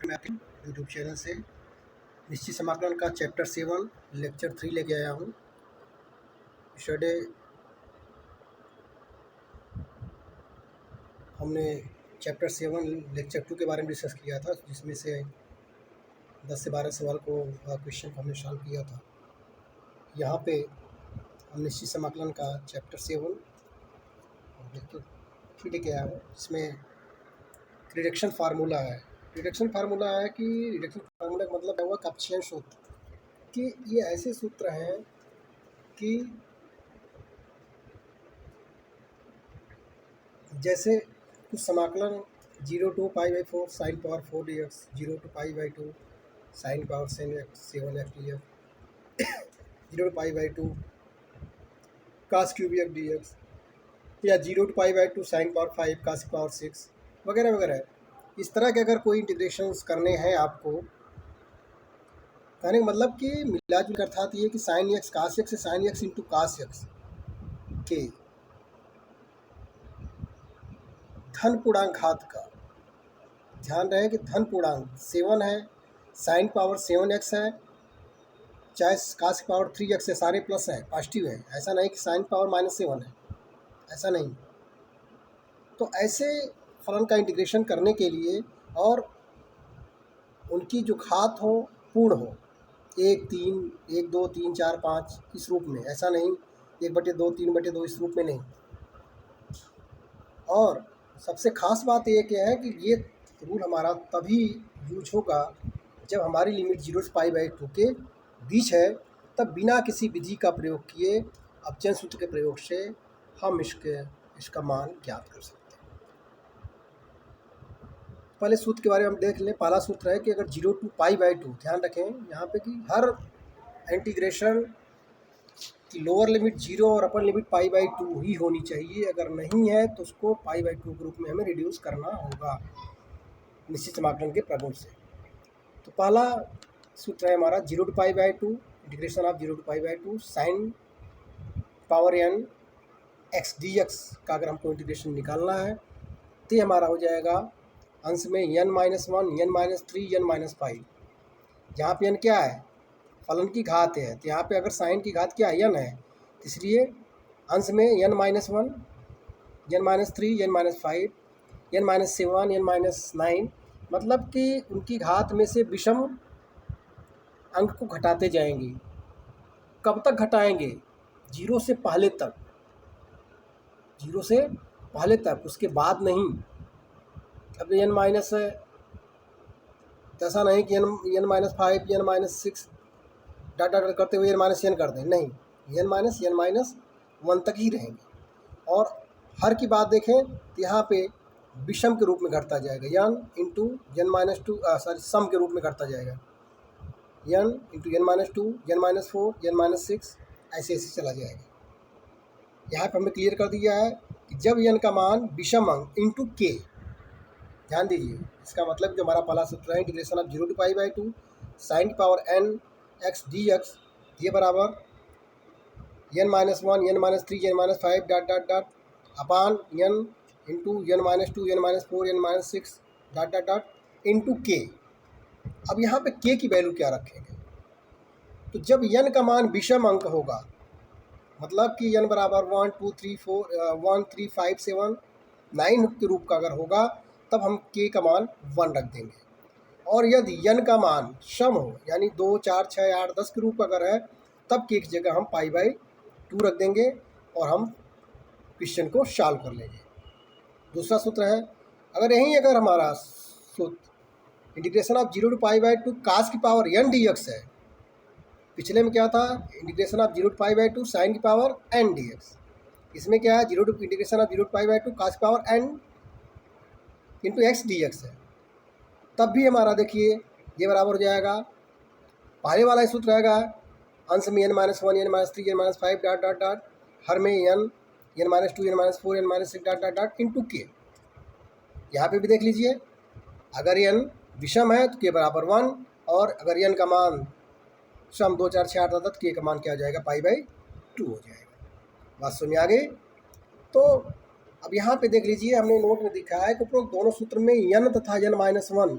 मैं आपके YouTube channel से निश्चित समाकलन का चैप्टर 7 लेक्चर 3 लेके आया हूँ। स्टरडे हमने चैप्टर 7 लेक्चर 2 के बारे में डिस्कस किया था, जिसमें से 10 से 12 सवाल को क्वेश्चन को हमने सॉल्व किया था। यहाँ पे हम निश्चित समाकलन का चैप्टर 7 लेक्चर 3 लेके आया हूँ, जिसमें रिडक्शन फार्मूला है। रिडक्शन फार्मूला है कि रिडक्शन फार्मूला का मतलब है हुआ कप्शियन सूत्र, कि ये ऐसे सूत्र हैं कि जैसे कुछ समाकलन 0 to π/4 sin power 4 dx, 0 to π/2 sin power 7x dx, 0 to π/2 cos cube x dx, या 0 to π/2 sin power 5 cos power 6 वगैरह वगैरह। इस तरह के अगर कोई इंटीग्रेशंस करने हैं आपको, कहने का मतलब कि मिलाजुल का अर्थात ये कि साइन एक्स कास एक्स से sine x into cos x के धन पूर्णांक घात का, ध्यान रहे कि धन पूर्णांक 7 है, साइन पावर 7x है, चाहे कास पावर 3x है, सारे प्लस है, पॉजिटिव है। ऐसा नहीं कि साइन पावर -7 है, ऐसा नहीं। तो ऐसे फलन का इंटीग्रेशन करने के लिए और उनकी जो घात हो पूर्ण हो, 1, 3, 1, 2, 3, 4, 5 इस रूप में, ऐसा नहीं 1/2, 3/2 इस रूप में नहीं। और सबसे ख़ास बात ये क्या है कि ये रूल हमारा तभी यूज होगा जब हमारी लिमिट 0 से π/2 के बीच है, तब बिना किसी विधि का प्रयोग किए अपचयन सूत्र के प्रयोग से हम इसका मान ज्ञात कर सकते हैं। पहले सूत्र के बारे में हम देख लें। पहला सूत्र है कि अगर 0 to π/2, ध्यान रखें यहाँ पे कि हर इंटीग्रेशन की लोअर लिमिट 0 और अपर लिमिट π/2 ही होनी चाहिए। अगर नहीं है तो उसको π/2 के रूप में हमें रिड्यूस करना होगा निश्चित समाकलन के प्रगुण से। तो पहला सूत्र है हमारा 0 to π/2 integration of 0 to π/2 sine power n x dx का अगर हमको इंटीग्रेशन निकालना है तो ये हमारा हो जाएगा अंश में n-1, n-3, n-5। जहाँ पे n क्या है, फलन की घात है, तो यहाँ पे अगर साइन की घात क्या है, n है, इसलिए अंश में n-1, n-3, n-5, n-7, n-9, मतलब कि उनकी घात में से विषम अंक को घटाते जाएंगे। कब तक घटाएंगे? 0 से पहले तक, 0 से पहले तक, उसके बाद नहीं। अब n माइनस है तो ऐसा नहीं कि n-5, n-6 डाट डाट करते हुए n-n कर दें, नहीं, n-1 तक ही रहेंगे। और हर की बात देखें तो यहाँ पे विषम के रूप में घटता जाएगा, n इंटू n-2 सम के रूप में घटता जाएगा, n into n-2, n-4, n-6 ऐसे ऐसे चला जाएगा। यहाँ पे हमने क्लियर कर दिया है कि जब n का मान विषम अंक इंटू k, ध्यान दीजिए, इसका मतलब जो हमारा पहला सूत्र है integration of 0 to π/2 sine power n x dx, ये बराबर n-1, n-3, n-5 dot dot dot upon n into n-2, n-4, n-6 dot dot dot into k। अब यहाँ पे k की वैल्यू क्या रखेंगे? तो जब n का मान विषम अंक होगा, मतलब कि n बराबर 1, 2, 3, 4, 1, 3, 5, 7, 9 के रूप का अगर होगा, तब हम k का मान 1 रख देंगे। और यदि n का मान सम हो, यानी 2, 4, 6, 8, 10 के रूप का अगर है, तब k की जगह हम π/2 रख देंगे और हम क्वेश्चन को सॉल्व कर लेंगे। दूसरा सूत्र है, अगर हमारा सूत्र इंटीग्रेशन ऑफ 0 to π/2 cos की पावर n dx है, पिछले में क्या था, इंटीग्रेशन ऑफ 0 to π/2 साइन की पावर n dx, इसमें क्या है, इंटीग्रेशन ऑफ 0 to π/2 cos की power n into x dx है। तब भी हमारा देखिए ये बराबर हो जाएगा, पहले वाला ही सूत्र रहेगा, अंश में n-1, n-3, n-5 dot dot dot, हर में n, n-2, n-4, n-6 dot dot dot into k। यहाँ पे भी देख लीजिए, अगर n विषम है तो k बराबर 1, और अगर n का मान सम 2, 4, 6, 8 था, तो k का मान क्या हो जाएगा, π/2 हो जाएगा। बात समझ आ गई? तो अब यहाँ पे देख लीजिए, हमने नोट में दिखा है कि उपरोक्त दोनों सूत्र में n तथा n-1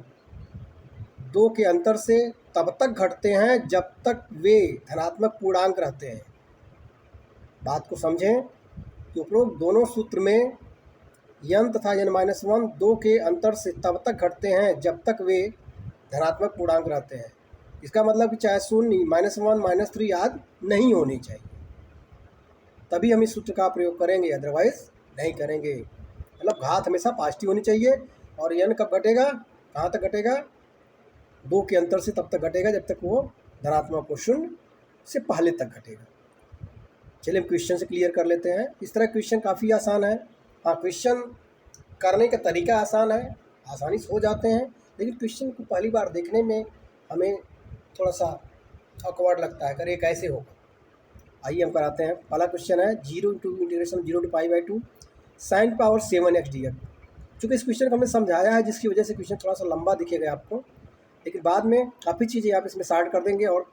दो के अंतर से तब तक घटते हैं जब तक वे धनात्मक पूर्णांक रहते हैं। बात को समझें कि उपरोक्त दोनों सूत्र में n तथा n-1 दो के अंतर से तब तक घटते हैं जब तक वे धनात्मक पूर्णांक रहते हैं। इसका मतलब कि चाहे शून्य -1 -3 आदि नहीं होनी चाहिए, तभी हम इस सूत्र का प्रयोग करेंगे, अदरवाइज नहीं करेंगे। मतलब घात हमेशा पॉजिटिव होनी चाहिए। और n कब घटेगा, कहाँ तक घटेगा, दो के अंतर से तब तक घटेगा जब तक वो धनात्मक को शून्य से पहले तक घटेगा। चलिए हम क्वेश्चन से क्लियर कर लेते हैं। इस तरह क्वेश्चन काफ़ी आसान है। हाँ, क्वेश्चन करने का तरीका आसान है, आसानी से हो जाते हैं, लेकिन क्वेश्चन को पहली बार देखने में हमें थोड़ा सा ऑकवर्ड लगता है, अरे कैसे होगा। आइए हम कराते हैं। पहला क्वेश्चन है 0 × integration 0 to π/2 sin power 7x dx। चूँकि इस क्वेश्चन को हमने समझाया है, जिसकी वजह से क्वेश्चन थोड़ा सा लंबा दिखेगा आपको, लेकिन बाद में काफ़ी चीज़ें आप इसमें शार्ट कर देंगे और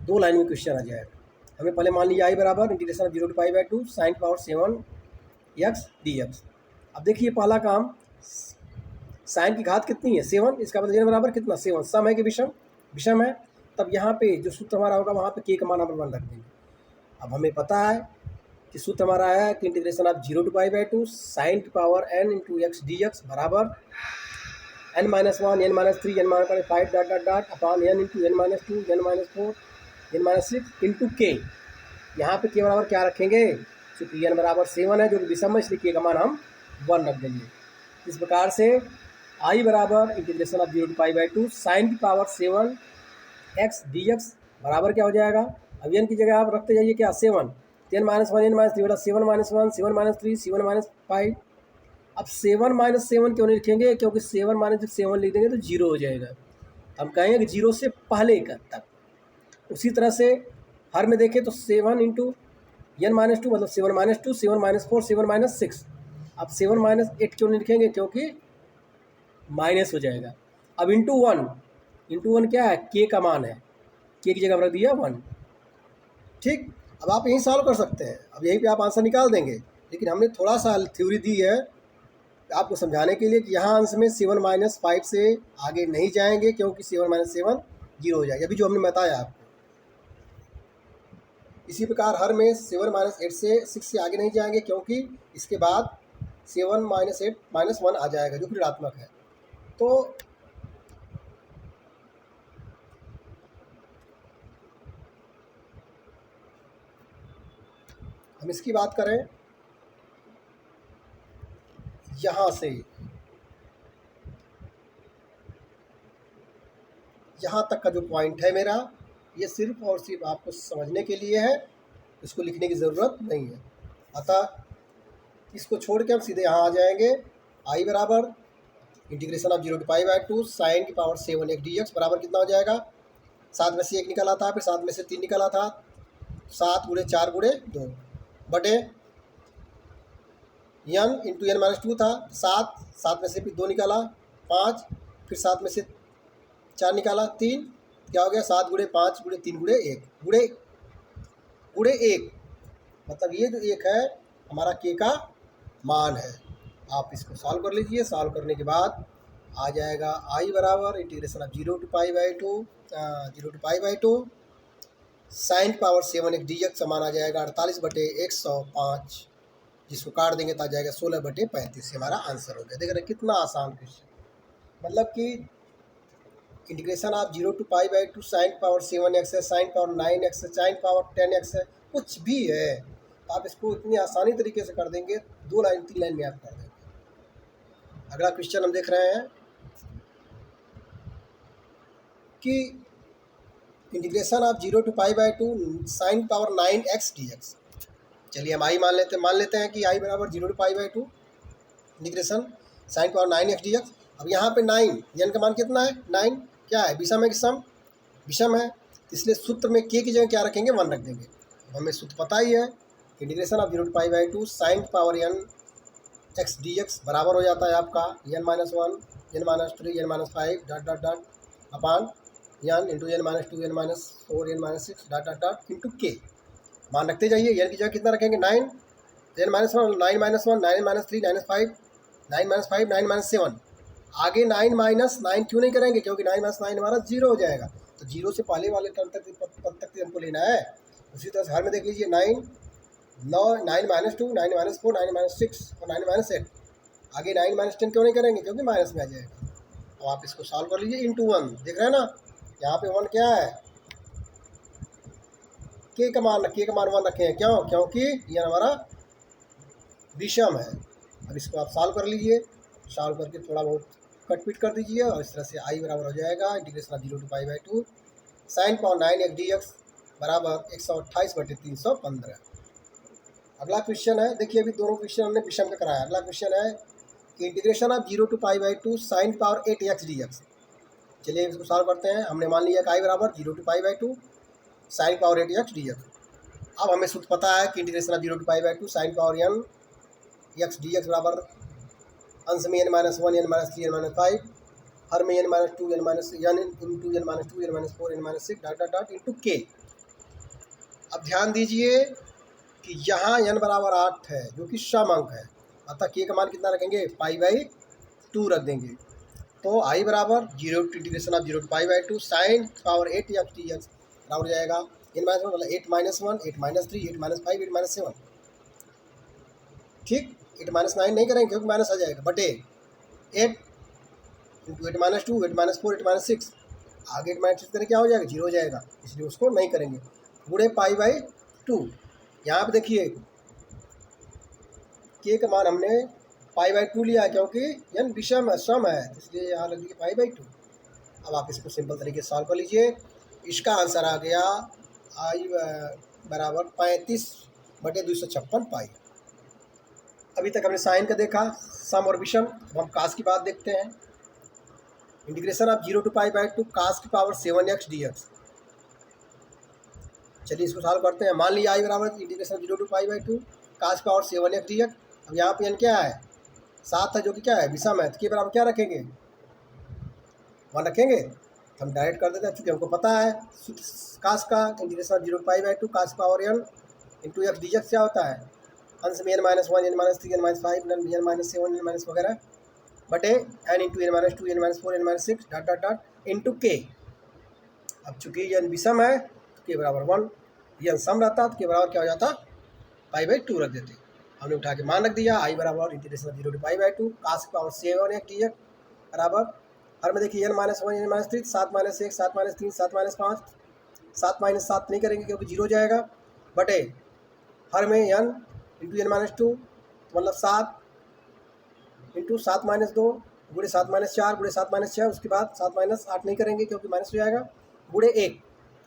2 लाइन में क्वेश्चन आ जाएगा। हमें पहले मान लिया i बराबर integration 0 to π/2 sin power 7x dx। अब देखिए पहला काम, साइन की घात कितनी है 7, इसका मतलब n बराबर कितना 7, सम है कि विषम, विषम है। तब यहाँ पे जो सूत्र हमारा होगा वहाँ पे k का मान हम 1 रख देंगे। अब हमें पता है कि सूत्र हमारा है कि integration of 0 to π/2 sin power n × x dx बराबर n-1 n-3 n-5 dot dot dot upon n × n-2 n-4 n-6 into k। यहाँ पे k बराबर क्या रखेंगे, चूँकि n बराबर 7 है जो कि विषम है, इसलिए k का मान हम 1 रख देंगे। इस प्रकार से i बराबर integration of 0 to π/2 sin power 7x dx बराबर क्या हो जाएगा। अब n की जगह आप रखते जाइए क्या 7, n-1 n-3 बटा 7 - 1 7 - 3 7 - 5। अब 7 - 7 क्यों नहीं लिखेंगे, क्योंकि 7 - 7 लिख देंगे तो 0 हो जाएगा। हम कहेंगे कि 0 से पहले का तक। उसी तरह से हर में देखें तो 7 × n-2 मतलब 7 - 2 7 - 4 7 - 6। अब 7 - 8 क्यों नहीं लिखेंगे, क्योंकि माइनस हो जाएगा। अब इंटू 1 क्या है, k का मान है, k की जगह रख दिया 1। ठीक, अब आप यहीं सॉल्व कर सकते हैं, अब यहीं पे आप आंसर निकाल देंगे। लेकिन हमने थोड़ा सा थ्योरी दी है आपको समझाने के लिए कि यहाँ अंश में 7 - 5 से आगे नहीं जाएंगे, क्योंकि 7 - 7 0 हो जाएगा, अभी जो हमने बताया आपको। इसी प्रकार हर में 7 - 8 से 6 से आगे नहीं जाएंगे, क्योंकि इसके बाद 7 - 8 - 1 आ जाएगा जो कि ऋणात्मक है। तो हम इसकी बात करें यहाँ से यहाँ तक का जो पॉइंट है मेरा, ये सिर्फ और सिर्फ आपको समझने के लिए है, इसको लिखने की ज़रूरत नहीं है। अतः इसको छोड़ के हम सीधे यहाँ आ जाएंगे। i बराबर इंटीग्रेशन ऑफ 0 to π/2 sin की पावर 7x dx बराबर कितना हो जाएगा, 7 में से 1 निकला था, फिर 7 में से 3 निकला था, 7 × 4 × 2 बटे n × n-2 था, 7 में से फिर 2 निकाला 5, फिर 7 में से 4 निकाला 3, क्या हो गया 7 × 5 × 3 × 1 मतलब ये जो 1 है हमारा k का मान है। आप इसको सॉल्व कर लीजिए। सॉल्व करने के बाद आ जाएगा i बराबर integration of 0 to π/2 sin power 7x dx समान आ जाएगा 48/105, जिसको काट देंगे तो आ जाएगा 16/35। हमारा आंसर हो गया। देख रहे कितना आसान क्वेश्चन, मतलब कि integration of 0 to π/2 sin power 7x है, sin पावर 9x है, sin पावर 10x है, कुछ भी है आप इसको इतनी आसानी तरीके से कर देंगे, 2 लाइन 3 लाइन में आप कर देंगे। अगला क्वेश्चन हम देख रहे हैं कि integration of 0 to π/2 sin power 9x dx। चलिए हम i मान लेते हैं कि i बराबर 0 to π/2 integration sin power 9x dx। अब यहाँ पे 9 n का मान कितना है, 9 क्या है, विषम है कि सम, विषम है, इसलिए सूत्र में k की जगह क्या रखेंगे 1 रख देंगे। अब हमें सूत्र पता ही है, integration of 0 to π/2 sin power n x dx बराबर हो जाता है आपका n-1 n-3 n-5 dot dot dot upon n × n-2 n-4 n-6 dot dot dot into k। मान रखते जाइए, n की जगह कितना रखेंगे 9, n-1 9 - 1 9 - 3 9 - 5 9 - 5 9 - 7 आगे 9 माइनस 9 क्यों नहीं करेंगे, क्योंकि 9 माइनस 9 हमारा 0 हो जाएगा, तो 0 से पहले वाले टर्म तक पद तक हमको लेना है। उसी तरह से हर में देख लीजिए 9 माइनस 2, 9 माइनस 4, 9 माइनस 6 और 9 माइनस 8। आगे 9 माइनस 10 क्यों नहीं करेंगे, क्योंकि माइनस में आ जाएगा। अब आप इसको सॉल्व कर लीजिए इंटू 1, देख रहे हैं ना, यहाँ पे 1 क्या है, के का मान 1 रखे हैं, क्यों, क्योंकि ये हमारा विषम है। अब इसको आप सॉल्व कर लीजिए, सॉल्व करके थोड़ा बहुत कट पिट कर दीजिए और इस तरह से आई बराबर हो जाएगा integration of 0 to π/2 sin power 9x dx बराबर 128/315। अगला क्वेश्चन है, देखिए अभी दोनों क्वेश्चन हमने विषम का कराया। अगला क्वेश्चन है कि integration of 0 to π/2 sin power 8x dx। चलिए इसको सॉल्व करते हैं। हमने मान लिया कि आई बराबर 0 to π/2 sin power 8x dx। अब हमें सूत्र पता है कि integration of 0 to π/2 sin power n x dx बराबर अंश में n minus 1 n minus 3 n minus 5, हर में n minus 2 n minus n into n minus 2 n minus 4 n minus 6 dot dot dot into K. अब ध्यान दीजिए कि यहाँ n बराबर 8 है जो कि सम अंक है, अतः के का मान कितना रखेंगे, π/2 रख देंगे। तो आई बराबर 0 to integration of 0 to π/2 sine power 8x dx बराबर हो जाएगा n माइनस 1 मतलब 8 माइनस 1 8 माइनस 3 8 माइनस 5 8 माइनस 7। ठीक, 8 माइनस 9 नहीं करेंगे क्योंकि माइनस आ जाएगा, बटे 8 इंटू 8 माइनस 2 8 माइनस 4 8 माइनस 6, आगे 8 माइनस 6 करें क्या हो जाएगा, 0 हो जाएगा, इसलिए उसको नहीं करेंगे। पूरे π/2 यहाँ पे देखिए के का मान हमने π/2 लिया क्योंकि n विषम है, सम है, इसलिए यहाँ लग दिए π/2। अब आप इसको सिंपल तरीके से सॉल्व कर लीजिए। इसका आंसर आ गया आई बराबर 35/256 पाई। अभी तक हमने साइन का देखा, सम और विषम। अब हम कास की बात देखते हैं। इंटीग्रेशन ऑफ 0 to π/2 कास की पावर 7x dx। चलिए इसको सॉल्व करते हैं। मान लिया आई बराबर इंटीग्रेशन ऑफ 0 to π/2 कास की पावर 7x dx। अब यहाँ पे n क्या है, 7 है जो कि क्या है, विषम है, तो के बराबर क्या रखेंगे, 1 रखेंगे। तो हम डायरेक्ट कर देते हैं, चूँकि हमको पता है कास का integration of 0 to π/2 cos power n into x dx क्या होता है, अंश में n minus 1 n minus 3 n minus 5 n minus 7 n minus वगैरह बटे n into n minus 2 n minus 4 n minus 6 dot dot dot into K. अब चूँकि n विषम है तो के बराबर 1, n सम रहता तो के बराबर क्या हो जाता, π/2 रख देते। हमने उठा के मान रख दिया आई बराबर इंटीग्रेशन ऑफ 0 to π/2 कास की पावर 7x dx बराबर, हर में देखिए n minus 1 n minus 3 7 minus 1 7 minus 3 7 minus 5 7 minus 7 नहीं करेंगे क्योंकि 0 हो जाएगा, बटे हर में n इंटू n माइनस 2 मतलब 7 इंटू 7 माइनस 2 गुणे 7 माइनस 4 गुणे 7 माइनस 6, उसके बाद 7 माइनस 8 नहीं करेंगे क्योंकि माइनस हो जाएगा, गुणे 1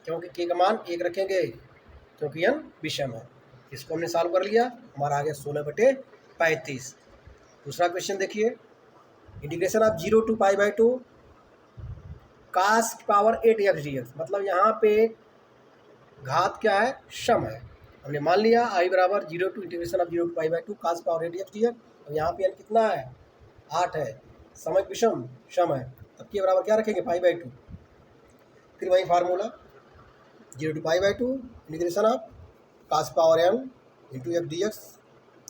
क्योंकि के का मान 1 रखेंगे क्योंकि n विषम है। इसको हमने सॉल्व कर लिया, हमारा आ गया 16/35। दूसरा क्वेश्चन देखिए, इंटीग्रेशन ऑफ 0 to π/2 कास की पावर 8x dx। मतलब यहाँ पे घात क्या है, सम है। हमने मान लिया आई बराबर 0 to integration of 0 to π/2 cos power 8x dx। और यहाँ पे n कितना है, 8 है, समक विषम सम है, तब के बराबर क्या रखेंगे, π/2। फिर वही formula 0 to π/2 integration of cos power n into x dx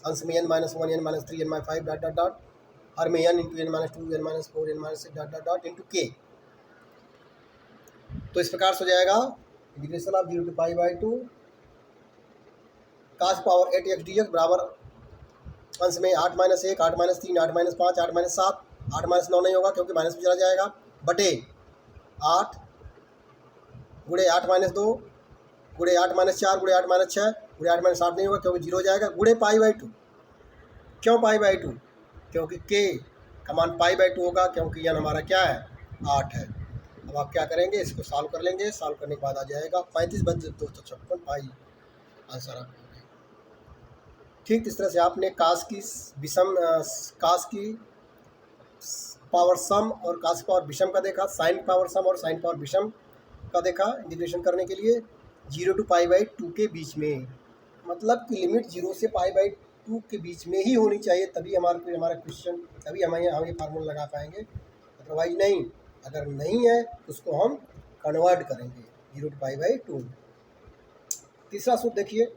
अंश में n minus 1 n minus 3 n minus 5 dot dot dot, हर में n into n minus 2 n minus 4 n minus 6 dot dot dot into K. तो इस प्रकार से हो जाएगा integration of 0 to π/2 cos power 8x dx बराबर अंश में 8 minus 1 8 minus 3 8 minus 5 8 minus 7 8 minus 9 नहीं होगा क्योंकि माइनस में चला जाएगा, बटे 8 गुणे 8 माइनस 2 गुणे 8 माइनस 4 गुणे 8 माइनस 6 गुणे 8 माइनस 8 नहीं होगा क्योंकि 0 हो जाएगा, गुणे π/2। क्यों π/2, क्योंकि के का मान π/2 होगा क्योंकि n हमारा क्या है, 8 है। अब आप क्या करेंगे, इसको सॉल्व कर लेंगे, सॉल्व करने के बाद आ जाएगा 35/256 पाई, आंसर आपको। ठीक इस तरह से आपने कास की विषम कास की पावर सम और कास की पावर विषम का देखा, साइन पावर सम और साइन पावर विषम का देखा इंटीग्रेशन करने के लिए 0 to π/2 के बीच में। मतलब कि लिमिट 0 से π/2 के बीच में ही होनी चाहिए, तभी हमारा क्वेश्चन, तभी हम ये फार्मूला लगा पाएंगे, अदरवाइज नहीं। अगर नहीं है तो उसको हम कन्वर्ट करेंगे 0 to π/2। तीसरा सूत्र देखिए,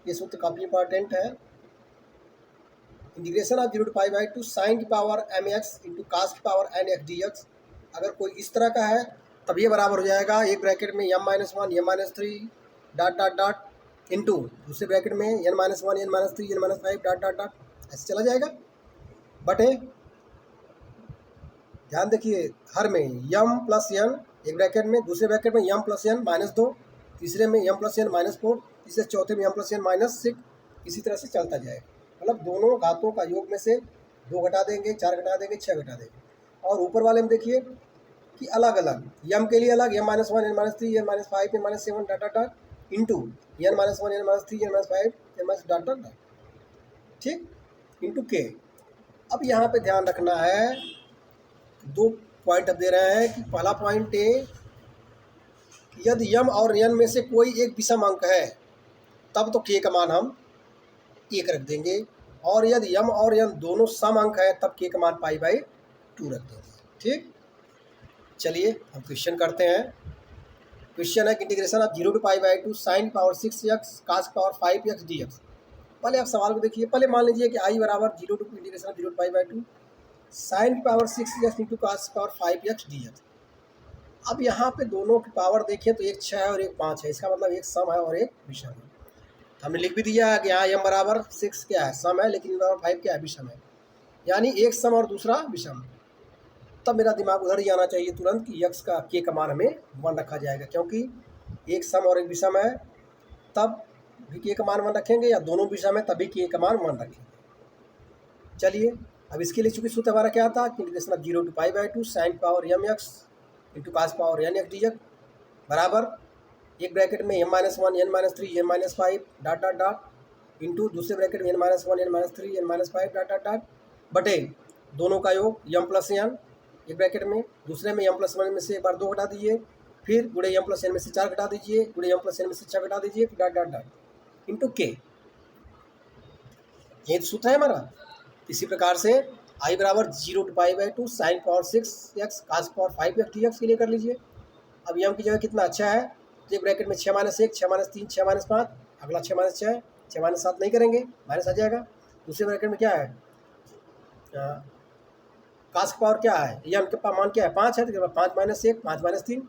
ये सूत्र काफ़ी इंपॉर्टेंट है। इंटीग्रेशन ऑफ 0 to π/2 साइन की पावर mx इंटू कास की पावर nx dx। अगर कोई इस तरह का है तब ये बराबर हो जाएगा एक ब्रैकेट में m-1 m-3 dot dot dot into दूसरे ब्रैकेट में n-1 n-3 n-5 dot dot dot ऐसे चला जाएगा बटे। ध्यान देखिए हर में m प्लस n एक ब्रैकेट में, दूसरे ब्रैकेट में m प्लस n -2, तीसरे में m प्लस n -4, तीसरे चौथे में m प्लस n -6, इसी तरह से चलता जाएगा। मतलब दोनों घातों का योग में से 2 घटा देंगे, 4 घटा देंगे, 6 घटा देंगे। और ऊपर वाले में देखिए कि अलग अलग m के लिए अलग m-1 n-3 n-5 n-7 dot dot dot into n-1 n-3 n-5 n dot dot dot, ठीक, इंटू k। अब यहाँ पे ध्यान रखना है, 2 पॉइंट अब दे रहे हैं कि पहला पॉइंट ए यदि m और n में से कोई एक विषम अंक है तब तो k का मान हम 1 रख देंगे, और यदि m और n दोनों सम अंक है तब k का मान π/2 रख देंगे। ठीक, चलिए हम क्वेश्चन करते हैं। क्वेश्चन है integration of 0 to π/2 sine power 6x cos power 5x dx। पहले आप सवाल को देखिए, पहले मान लीजिए कि i बराबर 0 to integration of 0 to π/2 sine की power 6x into cos power 5x dx। अब यहाँ पे दोनों की पावर देखें तो एक 6 है और एक 5 है, इसका मतलब एक सम है और एक विषम है। हमने लिख भी दिया है कि यहाँ m बराबर 6 क्या है, सम है, लेकिन बराबर 5 क्या है, विषम है, यानी एक सम और दूसरा विषम। तब मेरा दिमाग उधर ही आना चाहिए तुरंत कि x का k का मान हमें 1 रखा जाएगा, क्योंकि एक सम और एक विषम है तब भी k का मान 1 रखेंगे, या दोनों विषम है तभी k का मान 1 रखेंगे। चलिए अब इसके लिए चूँकि सूत्र हमारा क्या था कि integration of 0 to π/2 sine power mx into cos power nx dx बराबर एक ब्रैकेट में m-1 n-3 n-5 dot dot dot into दूसरे ब्रैकेट में n-1 n-3 n-5 dot dot dot बटे दोनों का योग m प्लस n एक ब्रैकेट में, दूसरे में m प्लस 1 में से एक बार 2 घटा दीजिए, फिर गुणे m प्लस n में से 4 घटा दीजिए, गुणे m प्लस n में से 6 घटा दीजिए, dot dot dot into k। ये सूत्र है हमारा। इसी प्रकार से i बराबर 0 to π/2 sine power 6x cos power 5x dx के लिए कर लीजिए। अब m की जगह कितना अच्छा है तो एक ब्रैकेट में 6 - 1 6 - 3 6 - 5, अगला 6 - 6 6 - 7 नहीं करेंगे, माइनस आ जाएगा। दूसरे ब्रैकेट में क्या है, कास पावर क्या है, m के मान क्या है 5 है, तो 5 - 1 5 - 3,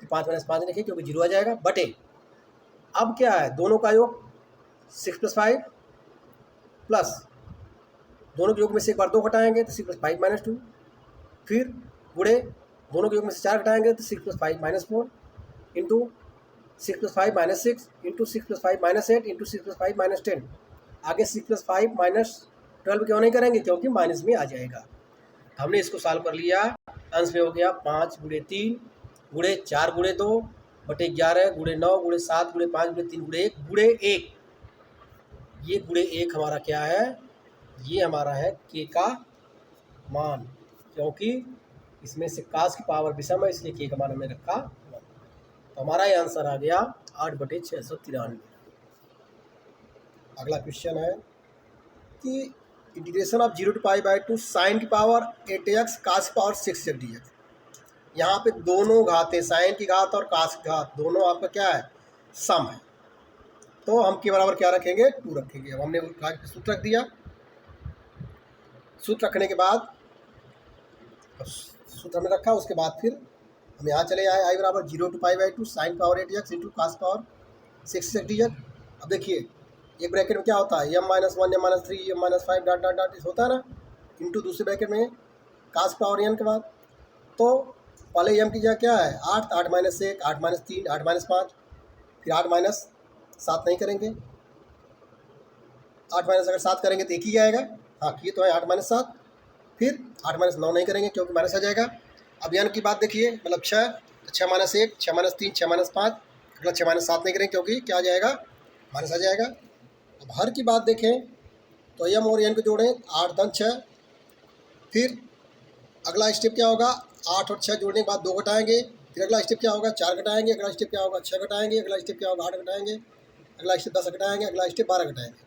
5 - 5 लिखिए क्योंकि 0 आ जाएगा बटे। अब क्या है, दोनों का योग 6 + 5 प्लस दोनों के योग में से एक बार 2 घटाएंगे तो 6 + 5 - 2, फिर गुणे दोनों के योग में से 4 घटाएंगे तो 6 + 5 - 4 इंटू 6 + 5 - 6 इंटू 6 + 5 - 8 इंटू 6 + 5 - 10। आगे 6 + 5 - 12 क्यों नहीं करेंगे, क्योंकि माइनस में आ जाएगा। हमने इसको सॉल्व कर लिया, अंश में हो गया 5 × 3 × 4 × 2 बटे 11 × 9 × 7 × 5 × 3 × 1 × 1। ये × 1 हमारा क्या है, ये हमारा है k का मान, क्योंकि इसमें से कास की पावर विषम है इसलिए k का मान हमने रखा 1। तो हमारा ये आंसर आ गया 8/693। अगला क्वेश्चन है कि इंटीग्रेशन ऑफ 0 to π/2 साइन की पावर 8x कास की पावर 6x dx। यहाँ पे दोनों घातें, साइन की घात और कास की घात दोनों आपका क्या है, सम है, तो हम के बराबर क्या रखेंगे 2 रखेंगे। अब हमने सूत्र रख दिया, सूत्र रखने के बाद सूत्र में रखा, उसके बाद फिर हम यहाँ चले आए, i बराबर 0 to π/2 sine power 8x into cos power 6x dx। अब देखिए एक ब्रैकेट में क्या होता है m-1 m-3 m-5 dot dot dot होता है ना, इंटू दूसरे ब्रैकेट में कास पावर n के बाद, तो पहले m की जगह क्या है 8 8 - 1 8 - 3 8 - 5, फिर 8 - 7 नहीं करेंगे, 8 अगर 7 करेंगे तो एक ही आएगा, हाँ ये तो है 8 - 7, फिर 8 - 9 नहीं करेंगे क्योंकि माइनस आ जाएगा। अब n की बात देखिए, मतलब 6 तो 6 - 1 6 - 3 6 - 5, अगला 6 - 7 नहीं करेंगे क्योंकि क्या आ जाएगा, माइनस आ जाएगा। अब हर की बात देखें तो m और n को जोड़ें 8 10 6, फिर अगला स्टेप क्या होगा 8 और 6 जोड़ने के बाद 2 घटाएंगे, फिर अगला स्टेप क्या होगा 4 घटाएंगे, अगला स्टेप क्या होगा 6 घटाएंगे, अगला स्टेप क्या होगा 8 घटाएंगे, अगला स्टेप 10 घटाएंगे, अगला स्टेप 12 घटाएंगे,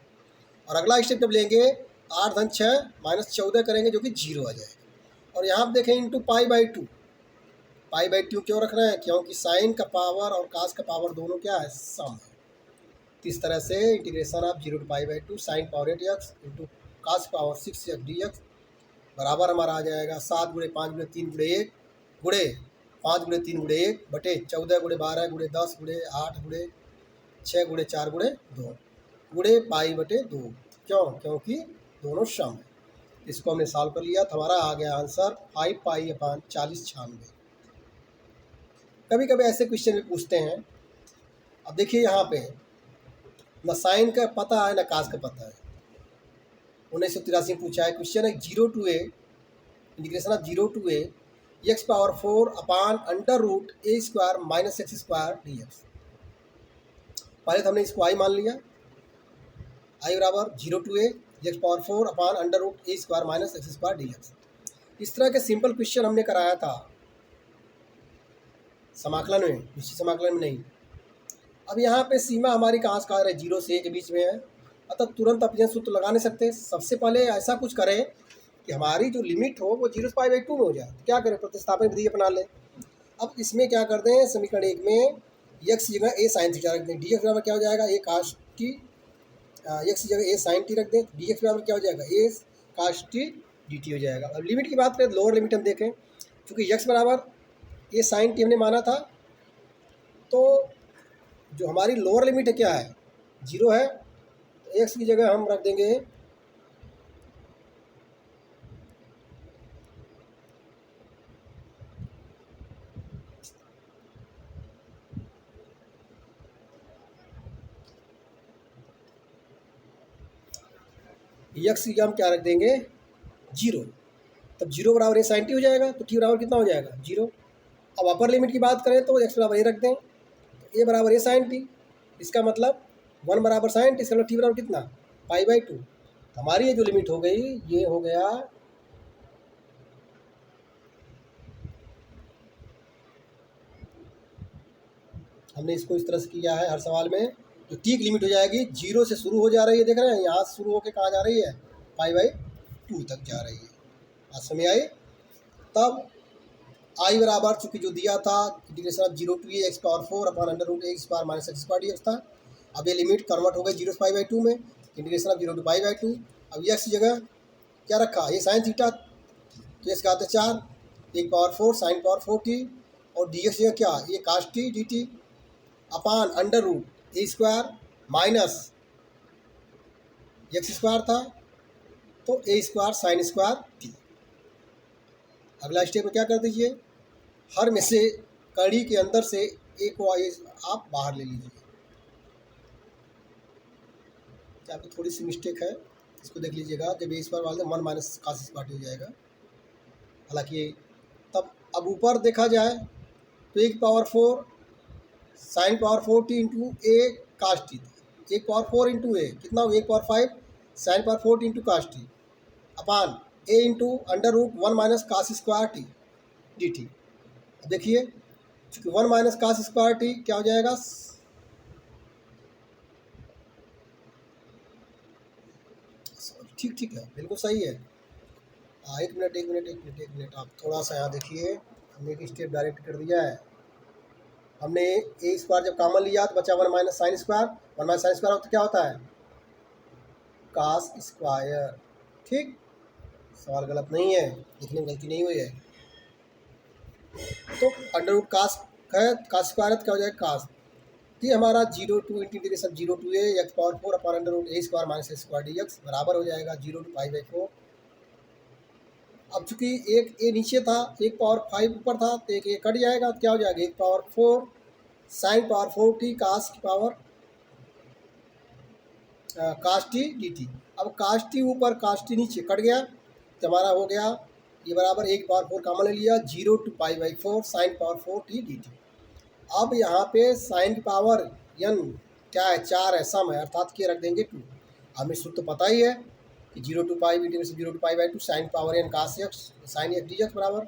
और अगला स्टेप जब लेंगे 8 धन 6 - 14 करेंगे जो कि 0 आ जाएगा। और यहाँ पर देखें इंटू π/2, π/2 क्यों रख रहे हैं, क्योंकि साइन का पावर और कास का पावर दोनों क्या है, सम है। इस तरह से integration of 0 to π/2 sine power 8x into cos power 6x dx बराबर हमारा आ जाएगा 7 गुणे 5 गुणे 3 गुणे 1 गुणे 5 गुणे 3 गुणे 1 बटे 14 गुणे 12 गुणे 10 गुणे 8 गुणे 6 गुणे 4 गुणे 2 गुणे पाई बटे 2। क्यों? क्योंकि दोनों सम है। इसको हमने सॉल्व कर लिया तो हमारा आ गया आंसर 5 पाई अपान 40/96। कभी कभी ऐसे क्वेश्चन भी पूछते हैं। अब देखिए यहाँ पे न साइन का पता है न कास का पता है। 1983 पूछा है क्वेश्चन है 0 to a integration of 0 to a x power 4 upon under root a square minus x square dx। पहले तो हमने इसको आई मान लिया, आई बराबर 0 to a x power 4 upon under root a square minus x square dx। इस तरह के सिंपल क्वेश्चन हमने कराया था समाकलन में, निश्चित समाकलन में नहीं। अब यहाँ पे सीमा हमारी कहाँ से कहाँ है, 0 से 1 के बीच में है, अतः तुरंत अपने सूत्र लगा नहीं सकते। सबसे पहले ऐसा कुछ करें कि हमारी जो लिमिट हो वो 0 से पाई बाई 2 में हो जाए। तो क्या करें, प्रतिस्थापन विधि अपना लें। अब इसमें क्या कर दें, समीकरण 1 में x की जगह a साइन थीटा रख दें, dx बराबर क्या हो जाएगा a cos t, x की जगह a साइन t रख दें, dx बराबर क्या हो जाएगा a cos t dt हो जाएगा। अब लिमिट की बात करें, लोअर लिमिट हम देखें, चूँकि x बराबर a साइन t हमने माना था, तो जो हमारी लोअर लिमिट है क्या है, 0 है। तो x की जगह हम रख देंगे x की जगह हम क्या रख देंगे 0। तब 0 बराबर a साइन t हो जाएगा, तो t बराबर कितना हो जाएगा 0। अब अपर लिमिट की बात करें तो x बराबर a रख दें, तो a बराबर a साइन t, इसका मतलब 1 बराबर साइन t, इसका मतलब t बराबर कितना पाई बाई 2। हमारी ये जो लिमिट हो गई ये हो गया हमने इसको इस तरह से किया है हर सवाल में। जो टी की लिमिट हो जाएगी 0 से शुरू हो जा रही है, देख रहे हैं यहाँ से शुरू होकर कहाँ जा रही है, पाई बाई 2 तक जा रही है। आज समय आई तब आई बराबर चूँकि जो दिया था integration of 0 to a x power 4 upon under root a square minus x square dx था। अब ये लिमिट कन्वर्ट हो गई 0 से पाई बाई 2 में, integration of 0 to pi by 2। अब x की जगह क्या रखा, ये साइन थीटा, तो इसका आता है 4 1 पावर 4 साइन पावर 4t, और dx जगह क्या, ये cos t dt upon under root ए स्क्वायर माइनस एक्स स्क्वायर था, तो A square sine square T. अगला स्टेप में क्या कर दीजिए, हर में से कड़ी के अंदर से एक को आप बाहर ले लीजिए। यहाँ पे थोड़ी सी मिस्टेक है, इसको देख लीजिएगा। जब ए स्क्वायर वाले 1 माइनस कास स्क्वायर हो जाएगा, हालांकि तब अब ऊपर देखा जाए तो 1 power 4 sine power 4t into A cos T, 1 power 4 into A कितना हो, 1 पावर 5 sine power 4t into cos T upon A into under root 1 minus cos square T D T. देखिए चूँकि 1 माइनस कास स्क्वायर टी क्या हो जाएगा, ठीक ठीक है, बिल्कुल सही है। एक मिनट आप थोड़ा सा यहाँ देखिए, हमने एक स्टेप डायरेक्ट कर दिया है। हमने ए स्क्वायर जब कॉमन लिया तो बचा 1 minus sine square, 1 minus sine square तो क्या होता है कास स्क्वायर। ठीक, सवाल गलत नहीं है, लिखने में गलती नहीं हुई है। तो अंडर रूट कास है, कास स्क्वायर तो क्या हो जाएगा कास। तो ये हमारा 0 to integration 0 to a x power 4 upon under root A square minus x square dx बराबर हो जाएगा 0 to पाई बाई 4। अब चूंकि एक ए नीचे था, 1 पावर 5 ऊपर था, तो एक ए कट जाएगा, तो क्या हो जाएगा 1 पावर 4 साइन पावर 4t कास की पावर कास टी डी टी। अब कास टी ऊपर कास टी नीचे कट गया, तो हमारा हो गया ये बराबर 1 पावर 4 कॉमन ले लिया 0 to pi by 4 sine power 4t D t. अब यहाँ पे साइन की पावर n क्या है 4 है, सम है, अर्थात के रख देंगे 2। हमें सूत्र तो पता ही है कि 0 to pi integration 0 to pi by 2 sine power n cos x sine x d x बराबर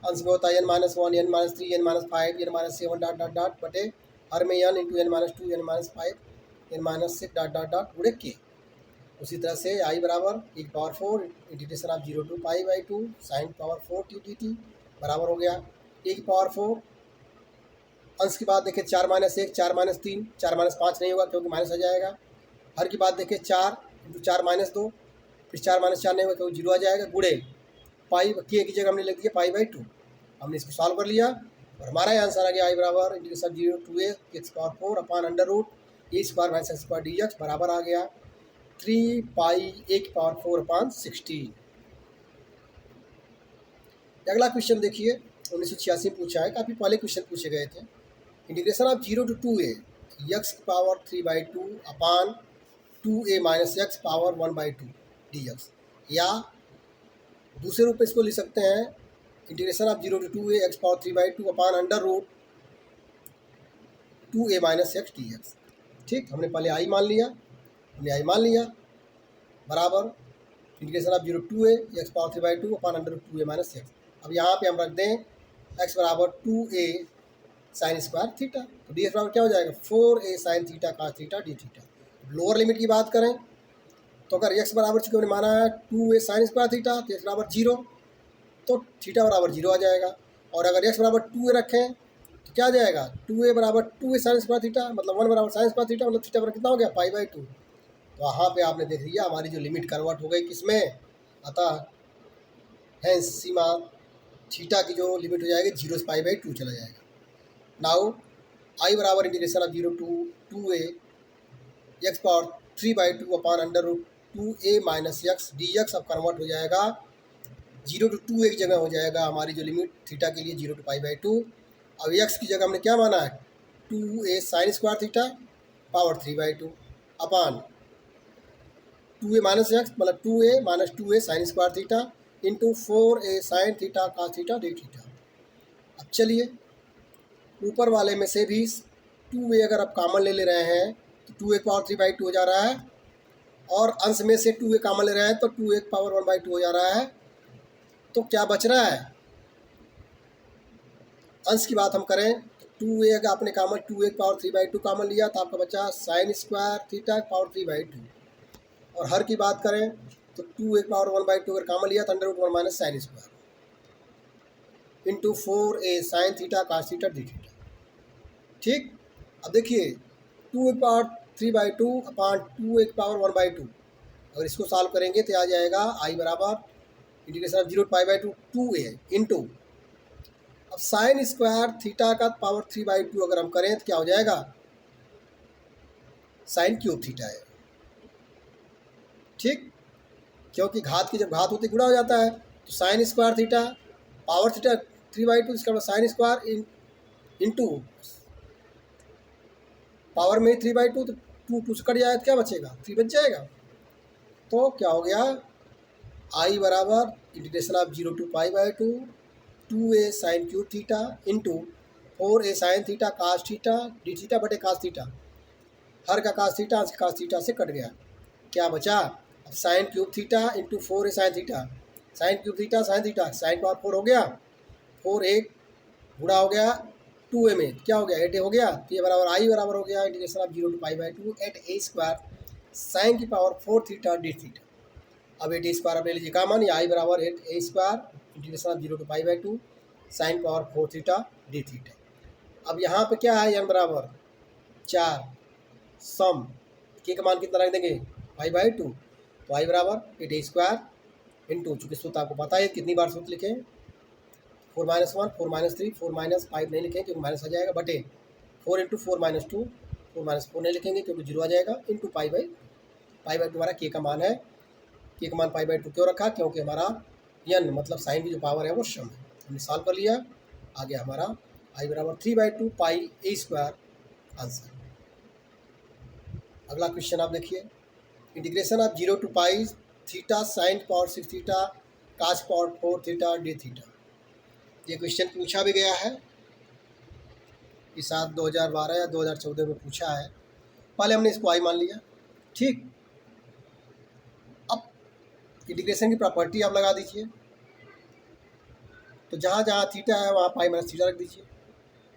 अंश में होता है n minus 1 n minus 3 n minus 5 n minus 7 dot dot dot बटे हर में n into n minus 2 n minus 5 n minus 6 dot dot dot गुणे के। उसी तरह से आई बराबर 1 power 4 integration of 0 to pi by 2 sine power 4t D T बराबर हो गया 1 पावर 4। अंश की बात देखें 4 माइनस 1 4 माइनस 3 4 माइनस 5 नहीं होगा क्योंकि माइनस आ जाएगा। हर की बात देखें 4 इंटू 4 माइनस 2, फिर 4 माइनस 4 नहीं होगा तो 0 आ जाएगा, गुड़े पाई के की जगह हमने लिख दिया π/2। हमने इसको सॉल्व कर लिया और हमारा आंसर आ गया i बराबर integration 0 to a x⁴ upon under root a² minus x² dx बराबर आ गया 3π a⁴ अपॉन 16। अगला क्वेश्चन देखिए 1986 में पूछा है, काफ़ी पहले क्वेश्चन पूछे गए थे। Integration of 0 to 2a x⁴ upon 2a minus x⁴ 1/2 dx, या दूसरे रूप में इसको लिख सकते हैं integration of 0 to 2a x⁴ upon under root 2a minus x dx। ठीक, हमने पहले आई मान लिया, बराबर integration of 0 to a x⁴ upon under root 2a minus x। अब यहाँ पे हम रख दें x बराबर 2a साइन स्क्वायर थीटा, तो डी एक्स बराबर क्या हो जाएगा 4a sine theta cos theta D theta. Lower limit की बात करें तो अगर x बराबर चूँकि हमने माना है 2a साइन स्क्वायर थीटा तो x बराबर 0, तो थीटा बराबर 0 आ जाएगा। और अगर x बराबर 2a रखें तो क्या आ जाएगा 2a बराबर 2a साइन स्क्वायर थीटा, मतलब 1 बराबर साइन स्क्वायर थीटा, मतलब थीटा बराबर कितना हो गया π/2। तो यहाँ पे आपने देख लिया हमारी जो लिमिट कन्वर्ट हो गई किसमें, अतः है सीमा थीटा की जो लिमिट हो जाएगी 0 से π/2 चला जाएगा। नाउ आई बराबर integration of 0 to 2a x⁴ upon under root 2a minus x dx। अब कन्वर्ट हो जाएगा 0 टू 2a की जगह हो जाएगा हमारी जो लिमिट थीटा के लिए 0 टू π/2। अब x की जगह हमने क्या माना है 2a sine square theta power 3/2 upon 2a minus x, मतलब 2a minus 2a sine square theta into 4a sine theta cos theta D theta. अब चलिए ऊपर वाले में से भी 2a अगर आप कॉमन ले रहे हैं तो 2a पावर 3/2 हो जा रहा है, और अंश में से 2a कॉमन ले रहे हैं तो 2a पावर 1/2 हो जा रहा है। तो क्या बच रहा है, अंश की बात हम करें तो 2a अगर आपने कॉमन 2a पावर 3/2 कॉमन लिया तो आपका बचा साइन स्क्वायर थीटा पावर 3/2, और हर की बात करें तो 2a पावर 1/2 अगर कॉमन लिया तो under root 1 minus sine square into 4a sine theta cos theta D theta. ठीक, अब देखिए 2a power 3/2 upon 2a power 1/2, अगर इसको सॉल्व करेंगे तो आ जाएगा आई बराबर इंटीग्रेशन ऑफ 0 π/2 2a इंटू, अब साइन स्क्वायर थीटा का पावर 3/2 अगर हम करें तो क्या हो जाएगा साइन क्यूब थीटा है। ठीक, क्योंकि घात की जब घात होती गुणा हो जाता है तो sine square theta power theta 3/2, इसका मतलब साइन स्क्वायर इंटू पावर में 3/2, तो 2 से कट जाए तो क्या बचेगा 3 बच जाएगा। तो क्या हो गया आई बराबर integration of 0 to π/2 2a sine cube theta into 4a sine theta cos theta D theta बटे cos थीटा, हर का cos थीटा से कट गया, क्या बचा अब sine cube theta into 4a sine theta, sine cube theta sine power 4 हो गया, 4 एक गुणा हो गया 2a में क्या हो गया 8a हो गया, तो ये बराबर आई बराबर हो गया integration of 0 to π/2 8a² sine की पावर 4 थीटा डी थीटा। अब 8a² अब ले लीजिए कॉमन, या आई बराबर 8a² integration of 0 to π/2 sine power 4 theta D theta. अब यहाँ पे क्या है n बराबर 4 सम के का मान कितना रख देंगे π/2, तो आई बराबर 8a² इंटू, चूँकि सूत्र आपको पता है कितनी बार सूत्र लिखें 4 - 1 4 - 3 4 - 5 नहीं लिखेंगे क्योंकि माइनस आ जाएगा, बटे 4 इंटू 4 - 2 4 - 4 नहीं लिखेंगे क्योंकि 0 आ जाएगा, इंटू π/2 हमारा के का मान है, के का मान π/2 क्यों रखा क्योंकि हमारा n मतलब साइन की जो पावर है वो सम है। हमने सॉल्व कर लिया, आ गया हमारा आई बराबर 3/2 πa² आंसर। अगला क्वेश्चन आप देखिए integration of 0 to π theta sine power 6 theta cos power 4 theta D theta. ये क्वेश्चन पूछा भी गया है, इस साल 2012 या 2014 में पूछा है। पहले हमने इसको आई मान लिया। ठीक, अब इंटीग्रेशन की प्रॉपर्टी आप लगा दीजिए, तो जहाँ जहाँ थीटा है वहाँ पाई माइनस थीटा रख दीजिए,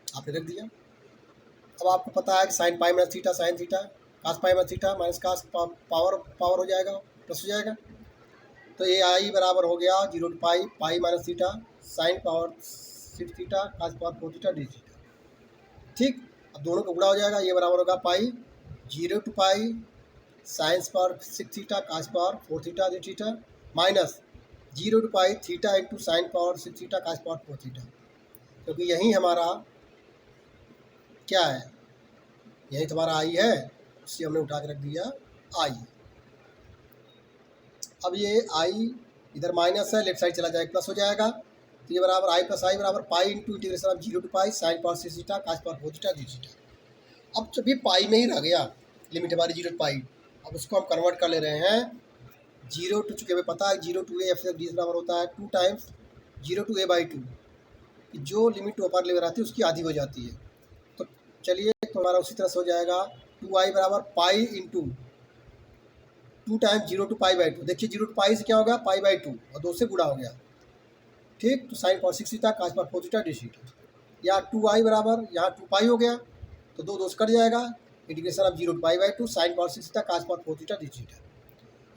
आपने रख दिया। अब आपको पता है कि sine pi minus theta sine theta cos pi minus theta minus cos power हो जाएगा प्लस हो जाएगा, तो ये आई बराबर हो गया 0 to pi minus theta sine power 6 theta cos power 4 theta D theta. ठीक, अब दोनों का गुणा हो जाएगा, ये बराबर होगा pi 0 to pi sines power 6 theta cos power 4 theta D theta minus 0 to pi theta into sine power 6 theta cos power 4 theta, क्योंकि यही हमारा क्या है, यही तुम्हारा आई है, उससे हमने उठा के रख दिया आई। अब ये आई इधर माइनस है, लेफ्ट साइड चला जाएगा प्लस हो जाएगा, तो ये बराबर आई प्लस आई बराबर pi into integration of 0 to pi sine power 6 theta cos power 4 theta D theta. अब जब ये पाई में ही रह गया लिमिट हमारी 0 टू पाई, अब उसको हम कन्वर्ट कर ले रहे हैं 0 टू, चूँकि हमें पता है 0 टू ए एफ डी बराबर होता है 2 टाइम्स 0 टू ए बाई 2, कि जो लिमिट ऊपर लेकर आती है उसकी आधी हो जाती है। तो चलिए, तो हमारा उसी तरह से हो जाएगा 2i बराबर pi into 2 times 0 to pi by 2। देखिए 0 टू पाई से क्या हो गया, पाई बाई 2 और 2 से गुणा हो गया, ठीक। तो sine power 6 theta cos power 4 theta D theta, या 2i बराबर यहाँ 2 पाई हो गया, तो 2 2 से कट जाएगा, integration of 0 to pi by 2 sine power 6 theta cos power 4 theta D theta.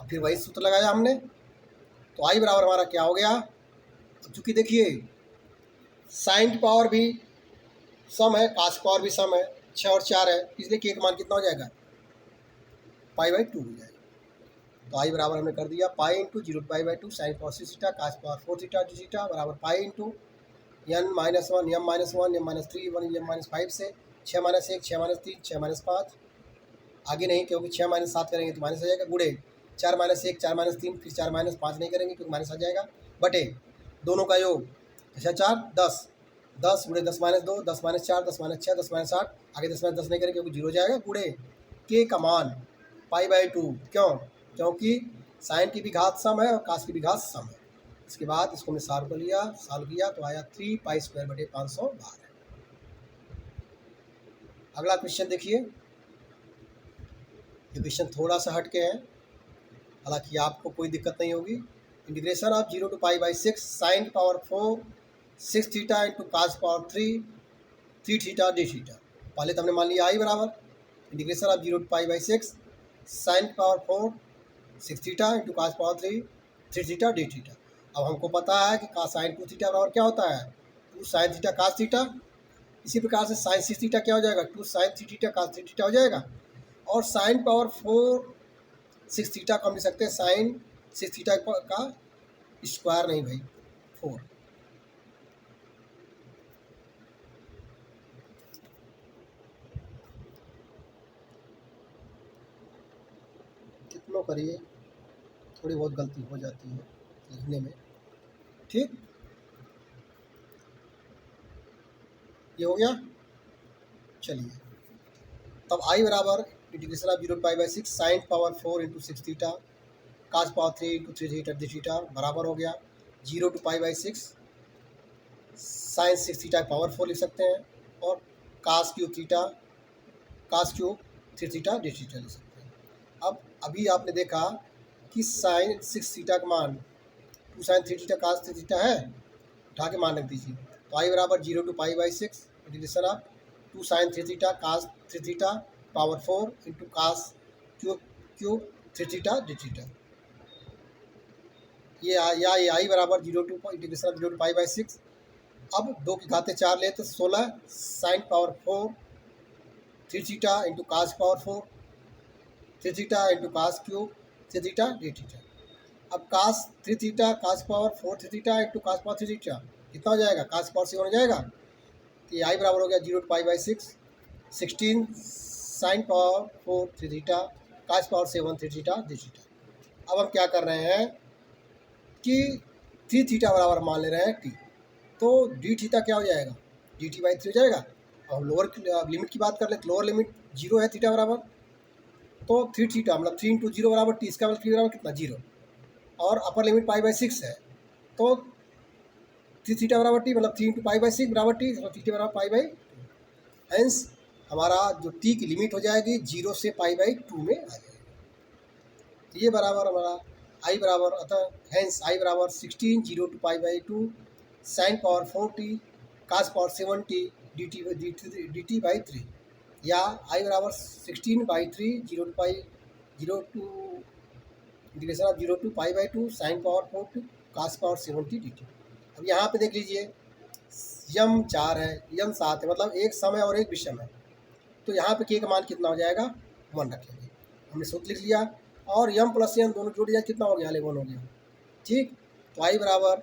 अब फिर वही सूत्र लगाया हमने, तो i बराबर हमारा क्या हो गया, चूँकि देखिए साइन पावर भी सम है, कास पावर भी सम है, 6 और 4 है, इसलिए के का मान कितना हो जाएगा, पाई बाई 2 हो जाएगा। तो आई बराबर हमने कर दिया pi into 0 pi by 2 sine power 6 theta cos power 4 theta D theta बराबर pi into n minus 1 m minus 1 m minus 3 1 m minus 5 से 6 माइनस 1 6 माइनस 3 6 माइनस 5, आगे नहीं क्योंकि 6 माइनस 7 करेंगे तो माइनस आ जाएगा, गुड़े 4 माइनस 1 4 माइनस 3 फिर 4 माइनस 5 नहीं करेंगे क्योंकि माइनस आ जाएगा, बटे दोनों का योग, अच्छा 4 10 10 गुड़े 10 माइनस 2 10 माइनस 4 10 माइनस 6 10 माइनस 8, आगे 10 माइनस 10 नहीं करेंगे क्योंकि 0 हो जाएगा, गुड़े के का मान पाई बाई 2, क्यों, क्योंकि साइन की भी घात सम है और कास की भी घात सम है। इसके बाद इसको हमने सॉल्व किया तो आया 3 पाई स्क्वायर बटे 512। अगला क्वेश्चन देखिए, ये क्वेश्चन थोड़ा सा हट के है, हालांकि आपको कोई दिक्कत नहीं होगी। Integration of 0 to pi by 6 sine power 4 6 theta into cos power 3 theta D theta. पहले तो हमने मान लिया आई बराबर integration of 0 to pi by 6 sine power 4 6 theta into cos power 3 theta D theta. अब हमको पता है कि का साइन 2 थीटा बराबर क्या होता है, 2 साइन थीटा कास थीटा। इसी प्रकार से साइन 6 थीटा क्या हो जाएगा, 2 साइन 3 थीटा कास 3 थीटा हो जाएगा। और साइन पावर 4 6 थीटा को हम लिख सकते हैं साइन 6 थीटा का स्क्वायर, नहीं भाई 4। कितनों करिए, थोड़ी बहुत गलती हो जाती है लिखने में, ठीक। ये हो गया, चलिए तब आई बराबर integration of 0 pi by 6 sine power 4 into 6 theta cos power 3 into 3 theta D theta बराबर हो गया 0 to pi by 6 sine 6 theta power 4 लिख सकते हैं, और cos cube 3 theta D theta लिख सकते हैं। अब अभी आपने देखा कि साइन 6 थीटा का मान 2 साइन 3 थीटा कास 3 थीटा है, उठा के मान रख दीजिए। तो आई बराबर 0 to pi by 6 integration of 2 sine 3 theta cos 3 theta power 4 into cos cube 3 theta D theta. ये आई बराबर 0 to integration of 0 to pi by 6। अब 2 की घातें 4 ले तो 16 sine power 4 3 theta into cos power 4 3 theta into cos cube 3 theta D theta. अब cos 3 theta cos power 4 3 theta into cos power 3 theta कितना हो जाएगा, कास पावर 7 हो जाएगा। तो ये आई बराबर हो गया 0 to pi by 6 16 sine power 4 3 theta cos power 7 3 theta D theta. अब हम क्या कर रहे हैं कि 3 थीटा बराबर मान ले रहे हैं टी, तो डी थीटा क्या हो जाएगा, डी टी बाई 3 हो जाएगा। और लोअर लिमिट की बात कर ले तो लोअर लिमिट 0 है थीटा बराबर, तो 3 थीटा मतलब 3 इंटू 0 बराबर टी, इसका मतलब बराबर कितना 0, और अपर लिमिट पाई बाई 6 है, तो 3 थीटा बराबर टी मतलब 3 इंटू पाई बाई 6 बराबर टी, तो थीटा बराबर पाई बाई। हेंस हमारा जो टी की लिमिट हो जाएगी 0 से पाई बाई 2 में आ जाएगी। ये बराबर हमारा आई बराबर, अतः हेंस आई बराबर 16 0 to pi by 2 sine power 4 t cos power 7 t D t by 3, या आई बराबर 16 by 3 0 to integration of 0 to pi by 2 sine power 4 t cos power 7 t D t. अब यहाँ पे देख लीजिए यम 4 है यम 7 है, मतलब एक सम है और एक विषम है, तो यहाँ पे के का मान कितना हो जाएगा 1 रखेंगे। हमने सूत्र लिख लिया, और यम प्लस एन दोनों जोड़ दिया, कितना हो गया 11 हो गया। ठीक, तो आई बराबर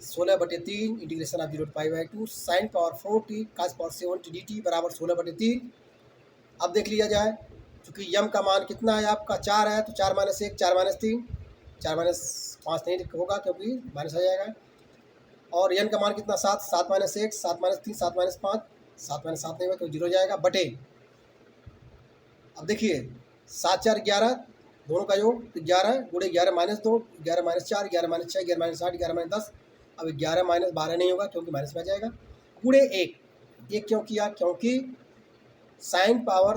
16/3 integration of 0 to π/2 sine power 4t cos power 7t dt बराबर 16/3। अब देख लिया जाए, चूँकि यम का मान कितना है आपका 4 है, तो 4 - 1 4 - 3 4 - 5 नहीं होगा क्योंकि माइनस आ जाएगा। और एन का मान कितना 7 7 - 1 7 - 3 7 - 5 7 - 7 नहीं होगा तो 0 हो जाएगा बटे। अब देखिए 7 4 11 दोनों का योग तो 11 गुणे 11 - 2 11 - 4 11 - 6 11 - 8 11 - 10। अब 11 - 12 नहीं होगा क्योंकि माइनस में आ जाएगा, गुणे 1 क्यों किया, क्योंकि साइन पावर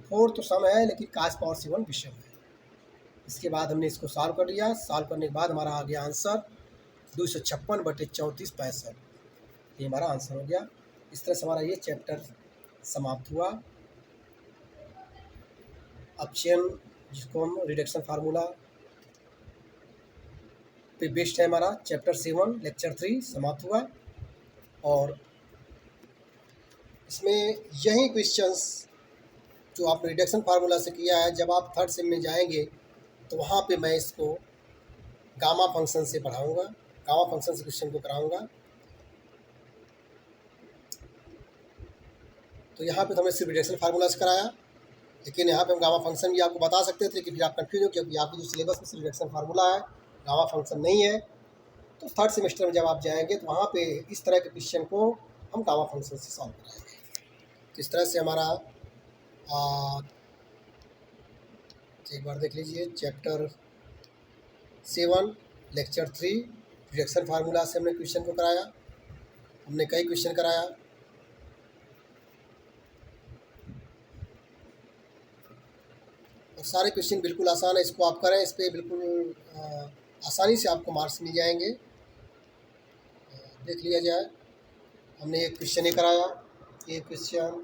4 तो सम है लेकिन कास पावर 7 विषम है। इसके बाद हमने इसको सॉल्व कर लिया। सॉल्व करने के बाद हमारा आ गया आंसर 256/34 ये हमारा आंसर हो गया। इस तरह से हमारा ये चैप्टर समाप्त हुआ। अब चेन जिसको हम रिडक्शन फार्मूला पे बेस्ड है हमारा चैप्टर 7 लेक्चर 3 समाप्त हुआ। और इसमें यही क्वेश्चंस जो आपने रिडक्शन फार्मूला से किया है, जब आप थर्ड सेम में जाएंगे तो वहाँ पे मैं इसको गामा फंक्शन से पढ़ाऊँगा, गामा फंक्शन से क्वेश्चन को कराऊँगा। तो यहाँ पे तो हमने सिर्फ रिडक्शन फार्मूला से कराया, लेकिन यहाँ पे हम गामा फंक्शन भी आपको बता सकते थे, लेकिन फिर आप कन्फ्यूज हो क्योंकि आपके जो सिलेबस में सिर्फ रिडक्शन फार्मूला है, गामा फंक्शन नहीं है। तो थर्ड सेमेस्टर में जब आप जाएंगे तो वहाँ पे इस तरह के क्वेश्चन को हम गामा फंक्शन से सॉल्व कराएंगे। तो इस तरह से हमारा एक बार देख लीजिए चैप्टर 7 लेक्चर 3 रिडक्शन फार्मूला से हमने क्वेश्चन को कराया। हमने कई क्वेश्चन कराया। और सारे क्वेश्चन बिल्कुल आसान है, इसको आप करें, इस पर बिल्कुल आसानी से आपको मार्क्स मिल जाएंगे। देख लिया जाए, हमने एक क्वेश्चन ये कराया, एक क्वेश्चन,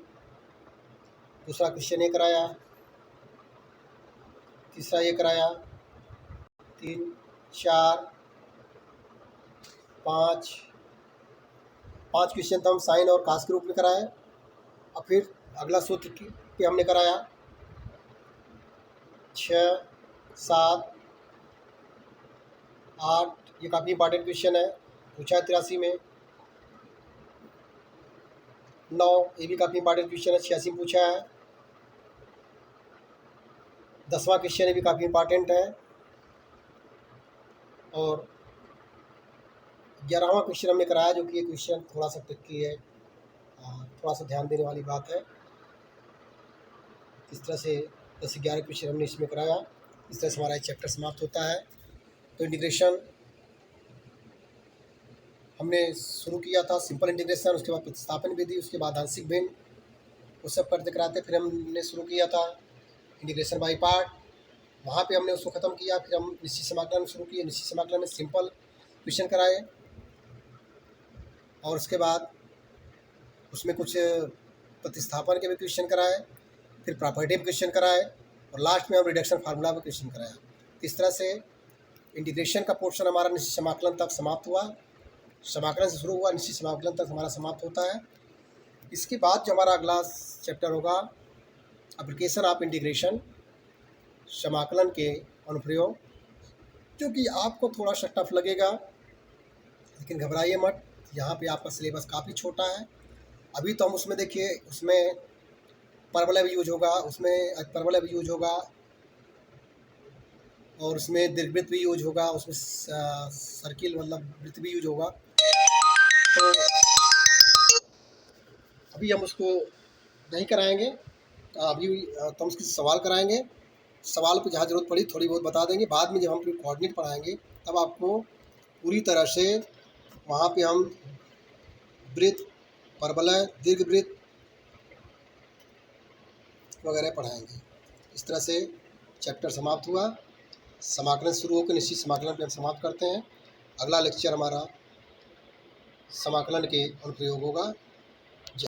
दूसरा क्वेश्चन ये कराया, तीसरा ये कराया, 3 4 5 क्वेश्चन तो हम साइन और कास के रूप में कराए। और फिर अगला सूत्र पे हमने कराया 6 7 8, ये काफ़ी इंपॉर्टेंट क्वेश्चन है, पूछा है 83 में। 9, ये भी काफ़ी इंपॉर्टेंट क्वेश्चन है, 86 में पूछा है। 10वां क्वेश्चन ये भी काफ़ी इंपॉर्टेंट है। और 11वां क्वेश्चन हमने कराया, जो कि ये क्वेश्चन थोड़ा सा ट्रिकी है, थोड़ा सा ध्यान देने वाली बात है। इस तरह से 10 11 क्वेश्चन हमने इसमें कराया। इस तरह से हमारा चैप्टर समाप्त होता है। तो इंटीग्रेशन हमने शुरू किया था, सिंपल इंटीग्रेशन, उसके बाद प्रतिस्थापन विधि, उसके बाद आंशिक भिन्न, वो सब करते कराते फिर हमने शुरू किया था इंटीग्रेशन बाई पार्ट, वहाँ पे हमने उसको ख़त्म किया। फिर हम निश्चित समाकलन शुरू किए, निश्चित समाकलन में सिंपल क्वेश्चन कराए, और उसके बाद उसमें कुछ प्रतिस्थापन के भी क्वेश्चन कराए, फिर प्रॉपर्टी में क्वेश्चन कराए, और लास्ट में हम रिडक्शन फार्मूला में क्वेश्चन कराया। इस तरह से इंटीग्रेशन का पोर्शन हमारा निश्चित समाकलन तक समाप्त हुआ। समाकलन से शुरू हुआ, निश्चित समाकलन तक हमारा समाप्त होता है। इसके बाद जो हमारा अगला चैप्टर होगा एप्लीकेशन ऑफ इंटीग्रेशन, समाकलन के अनुप्रयोग, जो कि आपको थोड़ा सा टफ लगेगा, लेकिन घबराइए मत, यहाँ पे आपका सिलेबस काफ़ी छोटा है। अभी तो हम उसमें देखिए, उसमें परवलय भी यूज होगा, उसमें परवलय भी यूज होगा, और उसमें दीर्घवृत्त भी यूज होगा, उसमें सर्किल मतलब वृत्त भी यूज होगा। तो अभी हम उसको नहीं कराएंगे, अभी तो हम उसके सवाल कराएंगे। सवाल को जहाँ ज़रूरत पड़ी थोड़ी बहुत बता देंगे, बाद में जब हम कोऑर्डिनेट पढ़ाएंगे तब आपको पूरी तरह से वहाँ पे हम वृत्त, परवलय, दीर्घवृत्त वगैरह पढ़ाएंगे। इस तरह से चैप्टर समाप्त हुआ। समाकलन शुरू होकर निश्चित समाकलन पे हम समाप्त करते हैं। अगला लेक्चर हमारा समाकलन के अनुप्रयोग होगा।